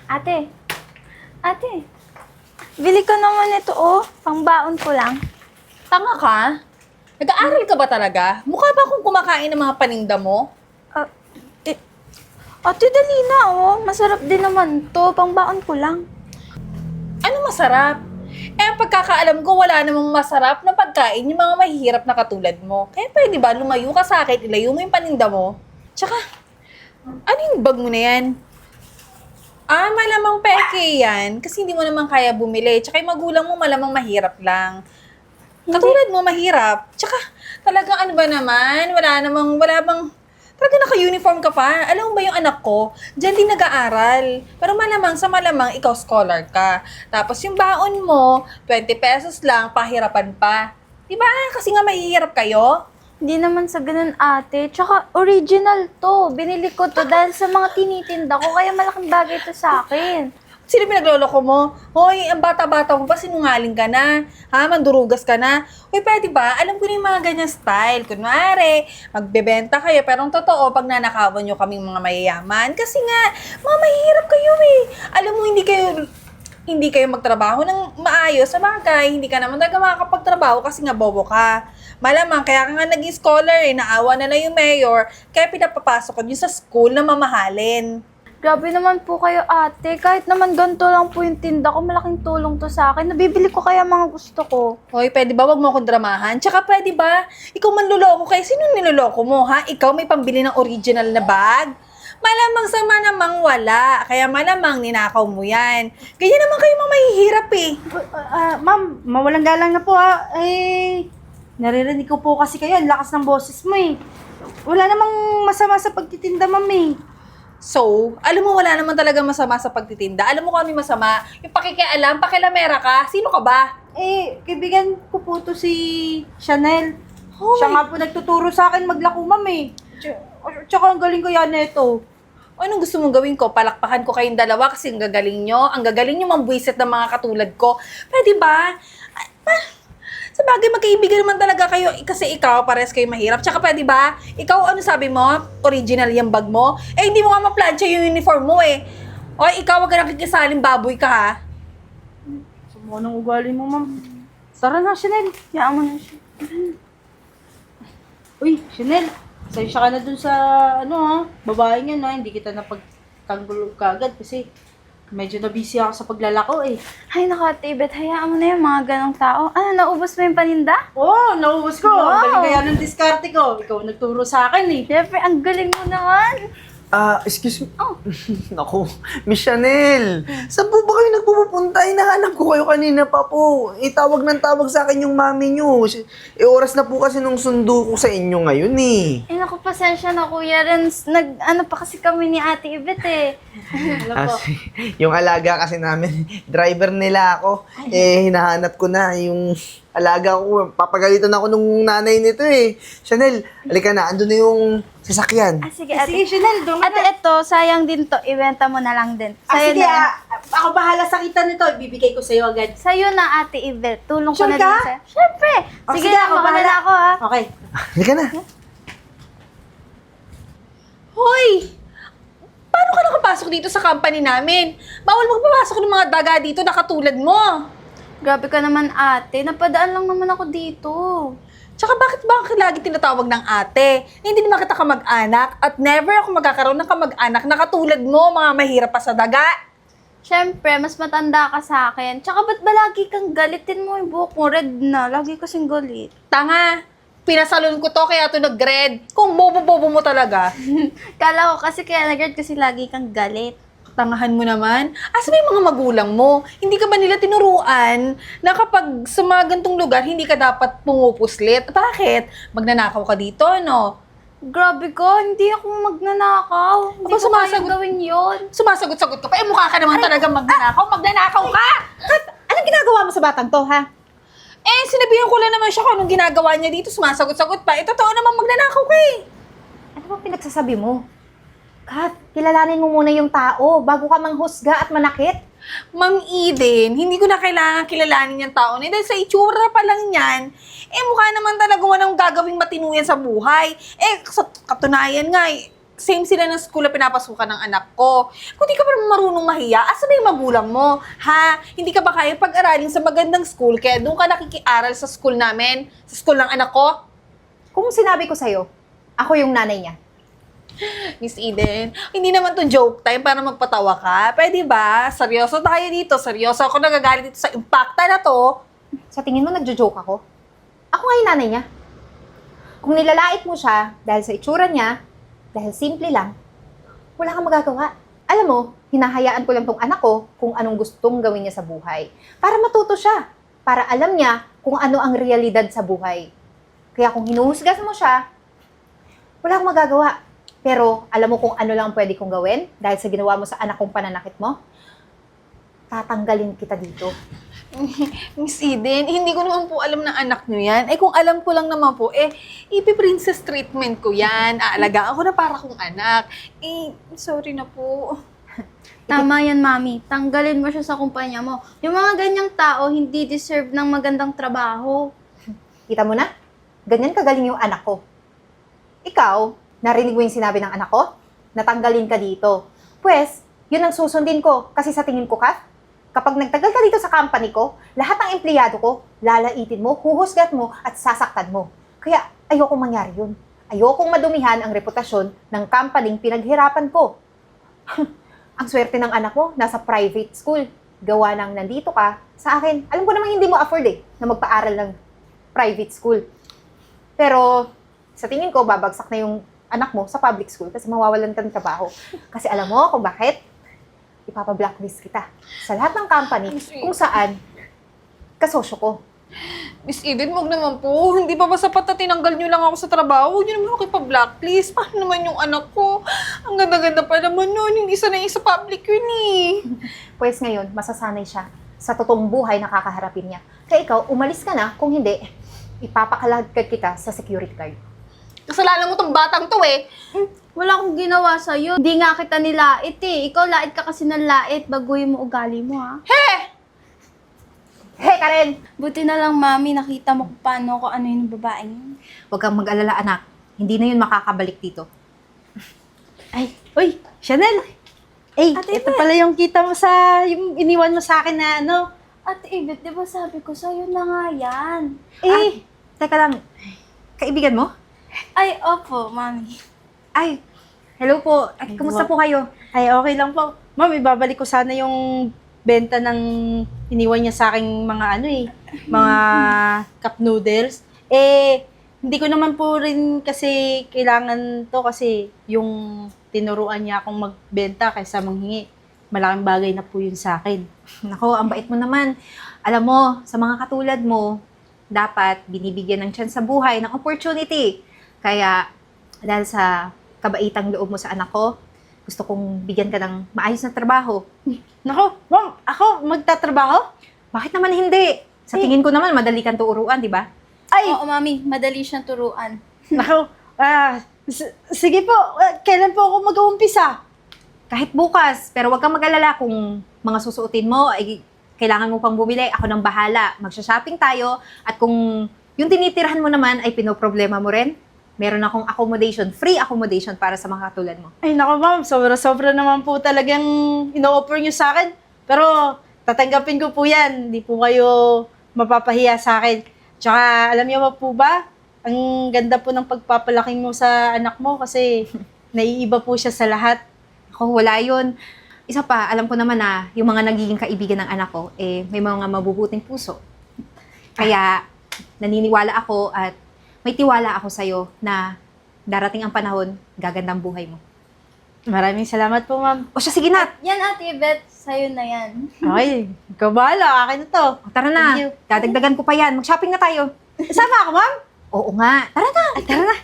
Ate, ate, bili ko naman ito pangbaon ko lang. Tanga ka? Nag-aaral ka ba talaga? Mukha ba akong kumakain ng mga paninda mo? Ah, eh, ate, dali na masarap din naman to, pangbaon ko lang. Ano masarap? Ang pagkakaalam ko, wala namang masarap na pagkain yung mga mahihirap na katulad mo. Kaya pwede ba, lumayo ka sa akin, ilayo mo yung paninda mo? Tsaka, ano yung bag mo na yan? Malamang peke yan. Kasi hindi mo naman kaya bumili. Tsaka yung magulang mo malamang mahirap lang. Katulad mo, mahirap. Tsaka, talagang ano ba naman? Wala bang, talaga naka-uniform ka pa. Alam mo ba yung anak ko? Diyan din nag-aaral. Pero malamang sa malamang, ikaw scholar ka. Tapos yung baon mo, 20 pesos lang, pahirapan pa. Diba? Kasi nga mahihirap kayo. Hindi naman sa ganun, ate. Tsaka original to. Binili ko to dahil sa mga tinitinda ko, kaya malaking bagay to sa akin. Sino pinagloloko mo? Hoy, ang bata-bata mo pa, sinungaling ka na. Mandurugas ka na. Hoy, pwede ba? Alam ko na yung mga ganyan style. Kunwari, magbebenta kayo, pero ang totoo, pag nanakawan nyo kaming mga mayayaman. Kasi nga, mga mahihirap kayo eh. Alam mo, hindi kayo magtrabaho ng maayos sa bagay. Hindi ka naman talaga makakapagtrabaho kasi nga bobo ka. Malamang, kaya ka nga naging scholar naawa na lang yung mayor, kaya pinapapasok ko yun sa school na mamahalin. Grabe naman po kayo, ate. Kahit naman ganito lang po yung tinda ko, malaking tulong to sa akin. Nabibili ko kaya mga gusto ko. Hoy, pwede ba wag mo akong dramahan? Tsaka pwede ba, ikaw manluloko kaya sino niloloko mo, ha? Ikaw may pambili ng original na bag? Malamang sa manamang wala, kaya malamang ninakaw mo yan. Ganyan naman kayo mga mahihirap eh. Ma'am, mawalang galang na po naririnig ko po kasi kayo, ang lakas ng boses mo eh. Wala namang masama sa pagtitinda, ma'am eh. So, alam mo wala naman talaga masama sa pagtitinda. Alam mo kung ano yung masama? Yung pakikialam, pakilamera ka. Sino ka ba? Kaibigan ko po to si Chanel. Oh Siya my- nga po nagtuturo sa akin maglako, ma'am eh. Tsaka ang galing ko yan nito. Anong gusto mong gawin ko? Palakpakan ko kayong dalawa kasi ang gagaling nyo. Ang gagaling nyo mambwisit ng mga katulad ko. Pwede ba? Sa bagay, magkaibigan naman talaga kayo kasi ikaw, pares kayo mahirap. Tsaka pwede ba? Ikaw, ano sabi mo? Original yung bag mo? Hindi mo nga ma-plancha yung uniform mo eh. O, ikaw, wag ka nakikisaling baboy ka ha. Sumo ng ugali mo, ma'am. Tara na, Chanel. Yaan mo na siya. Uy, Chanel. Sensya ka na dun sa, babae niya, hindi kita napagtanggol kagad kasi medyo na-busy ako sa paglalako eh. Ay, naku, ate Ibet, hayaan mo na yung mga ganong tao. Ano, naubos mo yung paninda? Naubos ko. Wow. Ang galing kaya ng diskarte ko. Ikaw nagturo sa akin eh. Siyempre, ang galing mo naman. Excuse me. Naku, Miss Chanel. Saan po ba kayo nagpupunta? Hinahanap ko kayo kanina pa po. Tawag ng tawag sa akin yung mami nyo. Oras na po kasi nung sundo ko sa inyo ngayon eh. Naku, pasensya na, Kuya Renz. Ano pa kasi kami ni Ate Ibet eh. Alam ko. Yung alaga kasi namin, driver nila ako. Hinahanap ko na yung alaga ko. Papagalitan ako nung nanay nito eh. Chanel, halika na. Andun na yung sasakyan. Sige, ate. Sige, Chanel, doon ka Ate, na. ito, sayang din to. Ibenta mo na lang din. Sa'yo Sige, na. ako bahala sa kita nito. Ibibigay ko sa'yo agad. Sa'yo na, Ate Ibet. Tulong ko Sure na ka? din sa'yo. Siyempre. Sige, ako mauna na ako ha. Okay. Halika na. Hoy! Paano ka nakapasok dito sa company namin? Bawal magpapasok ng mga daga dito na katulad mo. Grabe ka naman, ate. Napadaan lang naman ako dito. Tsaka bakit ba ako lagi tinatawag ng ate? Hindi naman kita kamag-anak at never ako magkakaroon ng kamag-anak na katulad mo, mga mahirap pa sa daga. Siyempre, mas matanda ka sa akin. Tsaka ba't ba lagi kang galitin mo yung buhok mo? Red na. Lagi kasing galit. Tanga, pinasalon ko to kaya to nag-red. Kung bobo-bobo mo talaga. Kala ko kasi kaya nag kasi lagi kang galit. Tangahan mo naman. Asa ba yung mga magulang mo? Hindi ka ba nila tinuruan na kapag sa mga gantong lugar, hindi ka dapat pumupuslit? Bakit? Magnanakaw ka dito, no? Grabe ka, hindi ako magnanakaw. Hindi Aba, ko kaya sumasagot- gawin yon. Sumasagot-sagot ka pa. Mukha ka naman talaga magnanakaw. Magnanakaw ka! Anong ginagawa mo sa batang to, ha? Sinabihan ko lang naman siya kung anong ginagawa niya dito. Sumasagot-sagot pa. Totoo naman magnanakaw ka eh. Ano bang pinagsasabi mo? Kat, kilalanin mo muna yung tao bago ka manghusga at manakit. Ma'am Eden, hindi ko na kailangan kilalanin yung tao na dahil sa itsura pa lang yan, mukha naman talaga walang gagawing matinuyan sa buhay. Sa katunayan nga, same sila ng school na pinapasukan ng anak ko. Kung di ka pa naman marunong mahiya, asa na yung magulang mo? Ha? Hindi ka ba kaya pag-aralin sa magandang school kaya doon ka nakikiaral sa school namin? Sa school ng anak ko? Kung sinabi ko sa'yo, ako yung nanay niya. Miss Eden, hindi naman to joke time para magpatawa ka. Pwede ba? Seryoso tayo dito. Seryoso ako nagagalit dito sa impacta na to. Sa tingin mo, nagjo-joke ako? Ako nga yung nanay niya. Kung nilalait mo siya dahil sa itsura niya, dahil simple lang, wala kang magagawa. Alam mo, hinahayaan ko lang tong anak ko kung anong gustong gawin niya sa buhay. Para matuto siya. Para alam niya kung ano ang realidad sa buhay. Kaya kung hinuhusgas mo siya, wala kang magagawa. Pero alam mo kung ano lang pwede kong gawin dahil sa ginawa mo sa anak kong pananakit mo? Tatanggalin kita dito. Miss Eden, hindi ko naman po alam ng anak niyo yan. Eh kung alam ko lang naman po, ipi-princess treatment ko yan. Aalagaan ko na para kong anak. Sorry na po. Tama yan, Mami. Tanggalin mo siya sa kumpanya mo. Yung mga ganyang tao, hindi deserve ng magandang trabaho. Kita mo na? Ganyan kagaling yung anak ko. Ikaw, narinig mo yung sinabi ng anak ko? Natanggalin ka dito. Pwes, yun ang susundin ko. Kasi sa tingin ko, Kat, kapag nagtagal ka dito sa company ko, lahat ng empleyado ko, lalaitin mo, huhusgat mo, at sasaktan mo. Kaya ayokong mangyari yun. Ayokong madumihan ang reputasyon ng company pinaghirapan ko. Ang swerte ng anak mo, nasa private school. Gawa ng nandito ka, sa akin, alam ko namang hindi mo afford na magpaaral ng private school. Pero, sa tingin ko, babagsak na yung anak mo sa public school kasi mawawalan ka ng trabaho. Kasi alam mo kung bakit? Ipapa-blacklist kita sa lahat ng company kung saan kasosyo ko. Miss Eden, wag naman po. Hindi pa ba sapat na tinanggal niyo lang ako sa trabaho? Huwag niyo naman ako ipa-blacklist. Paano naman yung anak ko? Ang ganda-ganda pa naman nun. Yung isa na yung sa public yun Pues ngayon, masasanay siya sa totoong buhay na kakaharapin niya. Kaya ikaw, umalis ka na. Kung hindi, ipapakalagkad kita sa security guard. Kasalanan mo tong batang to Wala akong ginawa sa'yo. Hindi nga kita nilait Ikaw lait ka kasi ng lait. Baguhin mo ugali mo, ha? Hey, Karen! Buti na lang, Mami, nakita mo kung paano ko ano yung babaeng yun. Huwag kang mag-alala, anak. Hindi na yun makakabalik dito. Ay, uy, Chanel! Ate Ito Yvette. pala yung kita mo yung iniwan mo sa akin na ano. Ate Yvette, di ba sabi ko sa'yo na nga yan? Teka lang. Kaibigan mo? Ay, opo, Mami. Ay, hello po. Ay, kumusta po kayo? Ay, okay lang po. Ma'am, ibabalik ko sana yung benta ng iniwan niya sa aking mga mga cup noodles. Hindi ko naman po rin kasi kailangan to kasi yung tinuruan niya akong magbenta kaysa manghingi. Malaking bagay na po yun sa akin. Nako, ang bait mo naman. Alam mo, sa mga katulad mo, dapat binibigyan ng chance sa buhay, ng opportunity. Kaya, dahil sa kabaitang loob mo sa anak ko, gusto kong bigyan ka ng maayos na trabaho. Nako, ma'am, ako magtatrabaho? Bakit naman hindi? Sa tingin ko naman, madali kang tuuruan, di ba? Ay, Oo, Mami, madali siyang turuan. nako, sige po, kailan po ako mag-uumpisa? Kahit bukas, pero wag kang mag-alala kung mga susuotin mo ay kailangan mo pang bumili, ako nang bahala. Magsha-shopping tayo at kung yung tinitirhan mo naman ay pinoproblema mo rin, meron akong accommodation, free accommodation para sa mga katulad mo. Ay, nako ma'am, sobra-sobra naman po talagang ino-offer niyo sa akin. Pero tatanggapin ko po yan, hindi po kayo mapapahiya sa akin. Tsaka, alam niyo po ba, ang ganda po ng pagpapalaki mo sa anak mo kasi naiiba po siya sa lahat. Ako, wala yun. Isa pa, alam ko naman na yung mga nagiging kaibigan ng anak ko, may mga mabubuting puso. Kaya, naniniwala ako at may tiwala ako sa'yo na darating ang panahon, gaganda ang buhay mo. Maraming salamat po, ma'am. O siya, sige na! Yan, Ate Yvette, sa'yo na yan. Ay, ikaw bahala, akin na to. O, tara na, Thank you. dadagdagan ko pa yan. Mag-shopping na tayo. Sama ako, ma'am? Oo nga, tara na! Ay, tara na.